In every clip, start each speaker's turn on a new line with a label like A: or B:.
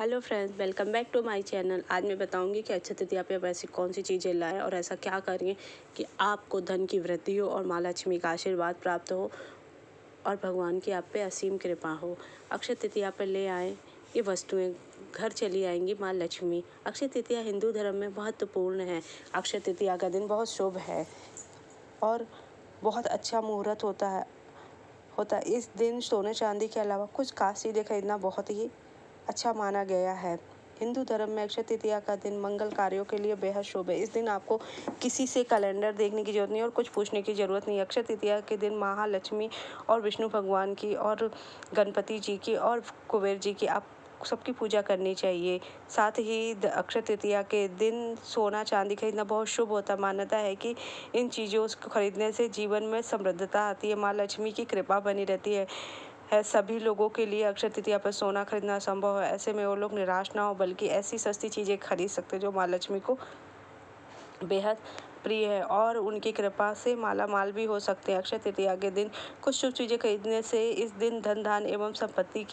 A: Hello friends, welcome back to my channel. आज मैं बताऊंगी कि अक्षय तृतीया पे आप ऐसी कौन सी चीज़ें लाएं और ऐसा क्या करें कि आपको धन की वृद्धि हो और माँ लक्ष्मी का आशीर्वाद प्राप्त हो और भगवान की आप पे असीम कृपा हो। अक्षय तृतीया पर ले आएँ ये वस्तुएं, घर चली आएंगी माँ लक्ष्मी। अक्षय तृतीया हिंदू धर्म में महत्वपूर्ण है। अक्षय तृतीया का दिन बहुत शुभ है और बहुत अच्छा मुहूर्त होता है। इस दिन सोने चांदी के अलावा कुछ खास चीज़ें खरीदना बहुत ही अच्छा माना गया है। हिंदू धर्म में अक्षय तृतीया का दिन मंगल कार्यों के लिए बेहद शुभ है। इस दिन आपको किसी से कैलेंडर देखने की जरूरत नहीं और कुछ पूछने की जरूरत नहीं। अक्षय तृतीया के दिन महालक्ष्मी और विष्णु भगवान की और गणपति जी की और कुबेर जी की आप सबकी पूजा करनी चाहिए। साथ ही अक्षय तृतीया के दिन सोना चांदी खरीदना बहुत शुभ होता है। मान्यता है कि इन चीज़ों को खरीदने से जीवन में समृद्धता आती है, माँ लक्ष्मी की कृपा बनी रहती है। सभी लोगों के लिए अक्षय तृतीया पर सोना खरीदना संभव है। ऐसे में वो लोग निराश ना हो बल्कि ऐसी सस्ती चीज़ें खरीद सकते हैं जो माँ लक्ष्मी को बेहद प्रिय है और उनकी कृपा से माला माल भी हो सकते हैं। अक्षय तृतीया के दिन कुछ शुभ चीज़ें खरीदने से इस दिन धन धान एवं संपत्ति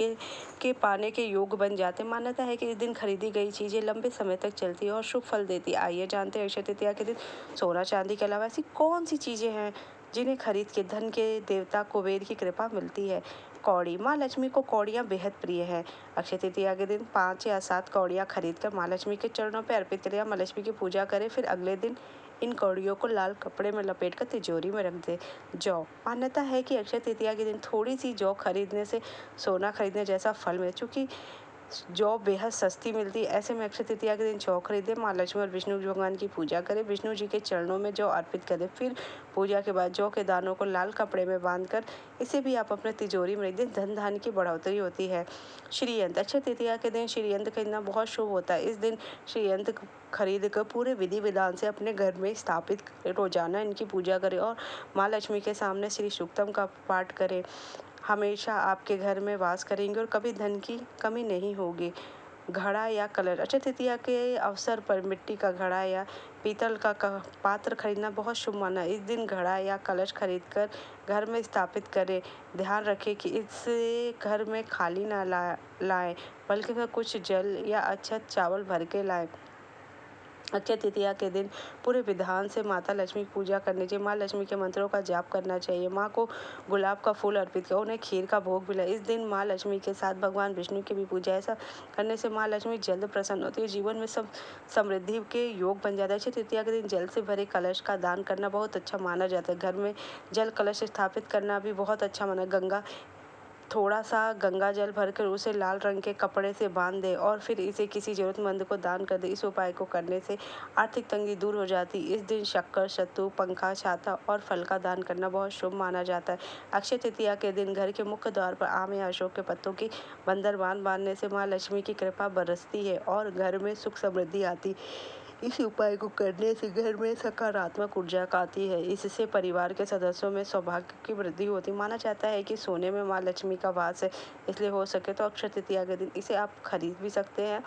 A: के पाने के योग बन जाते हैं। मान्यता है कि इस दिन खरीदी गई चीज़ें लंबे समय तक चलती है और शुभ फल देती है। आइए जानते हैं अक्षय तृतीया के दिन सोना चांदी के अलावा ऐसी कौन सी चीज़ें हैं जिन्हें खरीद के धन के देवता कुबेर की कृपा मिलती है। कौड़ी, माँ लक्ष्मी को कौड़ियाँ बेहद प्रिय है। अक्षय तृतीया के दिन 5 या 7 कौड़ियाँ खरीदकर माँ लक्ष्मी के चरणों पर अर्पित करें या माँ लक्ष्मी की पूजा करें। फिर अगले दिन इन कौड़ियों को लाल कपड़े में लपेटकर तिजोरी में रख दें। जौ, मान्यता है कि अक्षय तृतीया के दिन थोड़ी सी जौ खरीदने से सोना खरीदने जैसा फल मिले। चूँकि जौ बेहद सस्ती मिलती है, ऐसे में अक्षय तृतीया के दिन जौ खरीदें, माँ लक्ष्मी और विष्णु भगवान की पूजा करें, विष्णु जी के चरणों में जौ अर्पित करें। फिर पूजा के बाद जौ के दानों को लाल कपड़े में बांधकर इसे भी आप अपने तिजोरी में रख दें। धन धान्य की बढ़ोतरी होती है। श्रीयंत्र, अक्षय तृतीया के दिन श्रीयंत्र खरीदना बहुत शुभ होता है। इस दिन श्रीयंत्र खरीद कर पूरे विधि विधान से अपने घर में स्थापित करें। रोजाना इनकी पूजा करें और माँ लक्ष्मी के सामने श्री सूक्तम का पाठ करें। हमेशा आपके घर में वास करेंगे और कभी धन की कमी नहीं होगी। घड़ा या कलश, अक्षय तृतीया के अवसर पर मिट्टी का घड़ा या पीतल का पात्र खरीदना बहुत शुभ माना। इस दिन घड़ा या कलश खरीदकर घर में स्थापित करें। ध्यान रखें कि इससे घर में खाली ना लाएं बल्कि वह कुछ जल या अच्छा चावल भर के लाएं। अक्षय तृतीया के दिन पूरे विधान से माता लक्ष्मी की पूजा करनी चाहिए। माँ लक्ष्मी के मंत्रों का जाप करना चाहिए। माँ को गुलाब का फूल अर्पित करें, उन्हें खीर का भोग मिला। इस दिन माँ लक्ष्मी के साथ भगवान विष्णु की भी पूजा। ऐसा करने से माँ लक्ष्मी जल्द प्रसन्न होती है, जीवन में सब समृद्धि के योग बन जाता है। अक्षय तृतीया के दिन जल से भरे कलश का दान करना बहुत अच्छा माना जाता है। घर में जल कलश स्थापित करना भी बहुत अच्छा माना। थोड़ा सा गंगा जल भरकर उसे लाल रंग के कपड़े से बांध दें और फिर इसे किसी जरूरतमंद को दान कर दें। इस उपाय को करने से आर्थिक तंगी दूर हो जाती है। इस दिन शक्कर, सत्तू, पंखा, छाता और फल का दान करना बहुत शुभ माना जाता है। अक्षय तृतीया के दिन घर के मुख्य द्वार पर आम या अशोक के पत्तों की बंदरबान बांधने से माँ लक्ष्मी की कृपा बरसती है और घर में सुख समृद्धि आती। इस उपाय को करने से घर में सकारात्मक ऊर्जा आती है। इससे परिवार के सदस्यों में सौभाग्य की वृद्धि होती। माना जाता है कि सोने में माँ लक्ष्मी का वास है, इसलिए हो सके तो अक्षय तृतीया के दिन इसे आप खरीद भी सकते हैं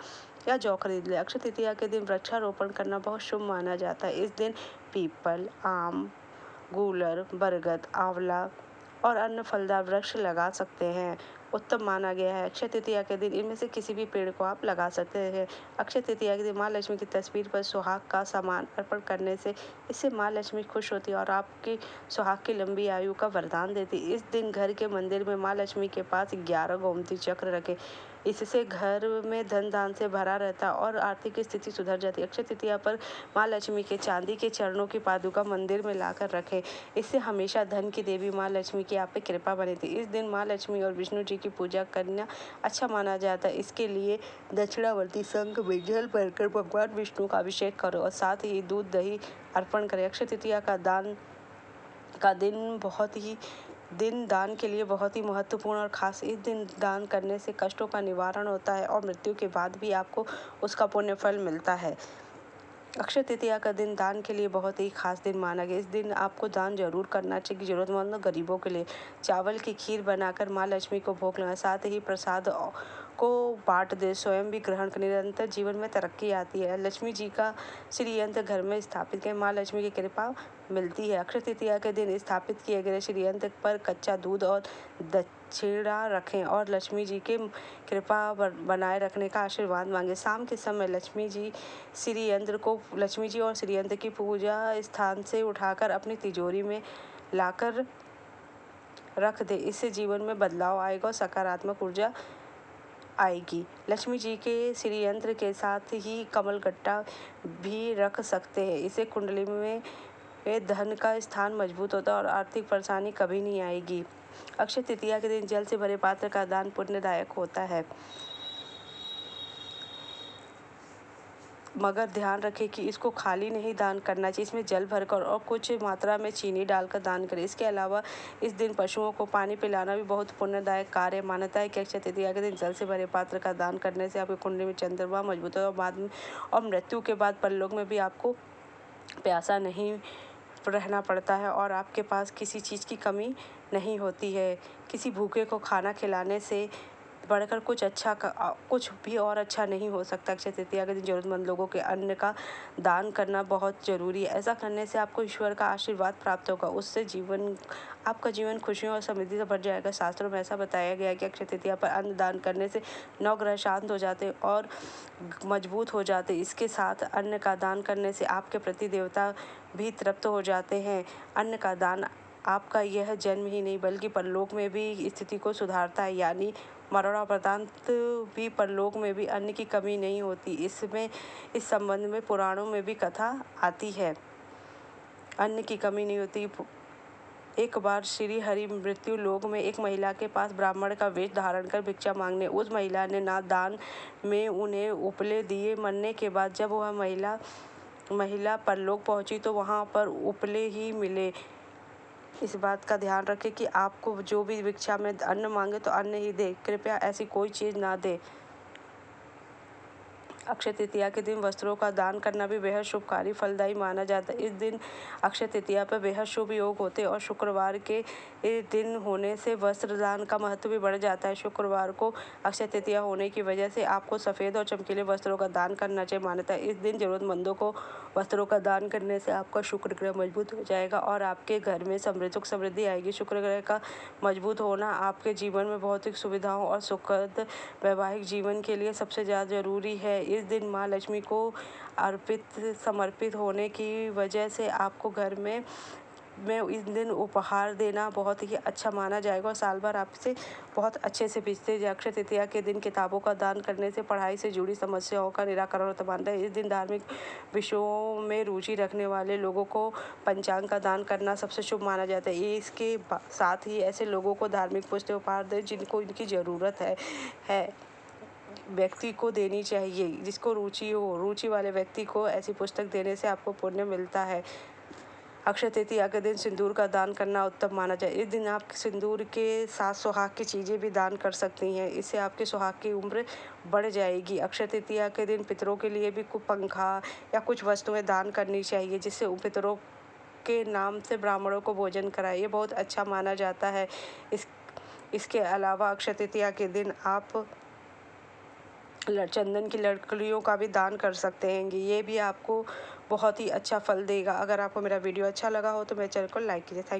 A: या जौ खरीद ले। अक्षय तृतीया के दिन वृक्षारोपण करना बहुत शुभ माना जाता है। इस दिन पीपल, आम, गूलर, बरगद, आंवला और अन्य फलदार वृक्ष लगा सकते हैं। उत्तम माना गया है। अक्षय तृतीया के दिन इनमें से किसी भी पेड़ को आप लगा सकते हैं। अक्षय तृतीया के दिन माँ लक्ष्मी की तस्वीर पर सुहाग का सामान अर्पण करने से इससे माँ लक्ष्मी खुश होती है और आपकी सुहाग की लंबी आयु का वरदान देती है। इस दिन घर के मंदिर में माँ लक्ष्मी के पास 11 गोमती चक्र रखें। इससे घर में धन धान से भरा रहता है और आर्थिक स्थिति सुधर जाती है। अक्षय तृतीया पर माँ लक्ष्मी के चांदी के चरणों की पादुका मंदिर में लाकर रखें। इससे हमेशा धन की देवी माँ लक्ष्मी की आप पे कृपा बनी थी। इस दिन माँ लक्ष्मी और विष्णु जी की पूजा करना अच्छा माना जाता है। इसके लिए दक्षिणावर्ती शंख में जल भरकर भगवान विष्णु का अभिषेक करो और साथ ही दूध दही अर्पण करें। अक्षय तृतीया का दिन दान के लिए बहुत ही महत्वपूर्ण और खास। इस दिन दान करने से कष्टों का निवारण होता है और मृत्यु के बाद भी आपको उसका पुण्य फल मिलता है। अक्षय तृतीया का दिन दान के लिए बहुत ही खास दिन माना गया। इस दिन आपको दान जरूर करना चाहिए। जरूरतमंद गरीबों के लिए चावल की खीर बनाकर माँ लक्ष्मी को भोग लगाना, साथ ही प्रसाद को बांट दे, स्वयं भी ग्रहण कर, निरंतर जीवन में तरक्की आती है। लक्ष्मी जी का श्री यंत्र घर में स्थापित करें, माँ लक्ष्मी की कृपा मिलती है। अक्षय तृतीया के दिन स्थापित किए गए श्री यंत्र पर कच्चा दूध और दक्षिणा रखें और लक्ष्मी जी के कृपा बनाए रखने का आशीर्वाद मांगे। शाम के समय लक्ष्मी जी और श्री यंत्र की पूजा स्थान से उठाकर अपनी तिजोरी में लाकर रख दे। इससे जीवन में बदलाव आएगा और सकारात्मक ऊर्जा आएगी। लक्ष्मी जी के श्री यंत्र के साथ ही कमल गट्टा भी रख सकते हैं। इसे कुंडली में धन का स्थान मजबूत होता है और आर्थिक परेशानी कभी नहीं आएगी। अक्षय तृतीया के दिन जल से भरे पात्र का दान पुण्यदायक होता है, मगर ध्यान रखें कि इसको खाली नहीं दान करना चाहिए। इसमें जल भरकर और कुछ मात्रा में चीनी डालकर दान करें। इसके अलावा इस दिन पशुओं को पानी पिलाना भी बहुत पुण्यदायक कार्य है। मान्यता है कि अक्षय तृतीया के दिन जल से भरे पात्र का दान करने से आपकी कुंडली में चंद्रमा मजबूत होगा और मृत्यु के बाद परलोक में भी आपको प्यासा नहीं रहना पड़ता है और आपके पास किसी चीज़ की कमी नहीं होती है। किसी भूखे को खाना खिलाने से बढ़कर कुछ भी और अच्छा नहीं हो सकता। अक्षय तृतीया के दिन जरूरतमंद लोगों के अन्न का दान करना बहुत जरूरी है। ऐसा करने से आपको ईश्वर का आशीर्वाद प्राप्त होगा। उससे आपका जीवन खुशियों और समृद्धि से भर जाएगा। शास्त्रों में ऐसा बताया गया है कि अक्षय तृतीया पर अन्न दान करने से 9 ग्रह शांत हो जाते और मजबूत हो जाते। इसके साथ अन्न का दान करने से आपके प्रति देवता भी तृप्त हो जाते हैं। अन्न का दान आपका यह जन्म ही नहीं बल्कि परलोक में भी स्थिति को सुधारता है, यानी मरणोपरांत भी परलोक में भी अन्न की कमी नहीं होती। इस संबंध में पुराणों में भी कथा आती है, अन्न की कमी नहीं होती। एक बार श्री हरि मृत्यु लोक में एक महिला के पास ब्राह्मण का वेश धारण कर भिक्षा मांगने उस महिला ने ना दान में उन्हें उपले दिए। मरने के बाद जब वह महिला परलोक पहुंची तो वहां पर उपले ही मिले। इस बात का ध्यान रखें कि आपको जो भी भिक्षा में अन्न मांगे तो अन्न ही दे, कृपया ऐसी कोई चीज़ ना दे। अक्षय तृतीया के दिन वस्त्रों का दान करना भी बेहद शुभकारी फलदायी माना जाता है। इस दिन अक्षय तृतीया पर बेहद शुभ योग होते हैं और शुक्रवार के दिन होने से वस्त्र दान का महत्व भी बढ़ जाता है। शुक्रवार को अक्षय तृतीया होने की वजह से आपको सफ़ेद और चमकीले वस्त्रों का दान करना चाहिए। मान्यता है इस दिन जरूरतमंदों को वस्त्रों का दान करने से आपका शुक्र ग्रह मजबूत हो जाएगा और आपके घर में समृद्धि आएगी। शुक्र ग्रह का मजबूत होना आपके जीवन में भौतिक सुविधाओं और सुखद वैवाहिक जीवन के लिए सबसे ज़्यादा जरूरी है। इस दिन माँ लक्ष्मी को समर्पित होने की वजह से आपको घर में इस दिन उपहार देना बहुत ही अच्छा माना जाएगा और साल भर आपसे बहुत अच्छे से बीतते हैं। अक्षय तृतीया के दिन किताबों का दान करने से पढ़ाई से जुड़ी समस्याओं का निराकरण होता मानता है। इस दिन धार्मिक विषयों में रुचि रखने वाले लोगों को पंचांग का दान करना सबसे शुभ माना जाता है। इसके साथ ही ऐसे लोगों को धार्मिक पुस्तक उपहार दें जिनको इनकी ज़रूरत है व्यक्ति को देनी चाहिए। जिसको रुचि वाले व्यक्ति को ऐसी पुस्तक देने से आपको पुण्य मिलता है। अक्षय तृतीया के दिन सिंदूर का दान करना उत्तम माना जाए। इस दिन आप सिंदूर के साथ सुहाग की चीज़ें भी दान कर सकती हैं। इससे आपके सुहाग की उम्र बढ़ जाएगी। अक्षय तृतीया के दिन पितरों के लिए भी कुछ पंखा या कुछ वस्तुएं दान करनी चाहिए, जिससे पितरों के नाम से ब्राह्मणों को भोजन कराए। ये बहुत अच्छा माना जाता है। इसके अलावा अक्षय तृतीया के दिन आप चंदन की लकड़ियों का भी दान कर सकते हैं। ये भी आपको बहुत ही अच्छा फल देगा। अगर आपको मेरा वीडियो अच्छा लगा हो तो मेरे चैनल को लाइक कीजिए। Thank you.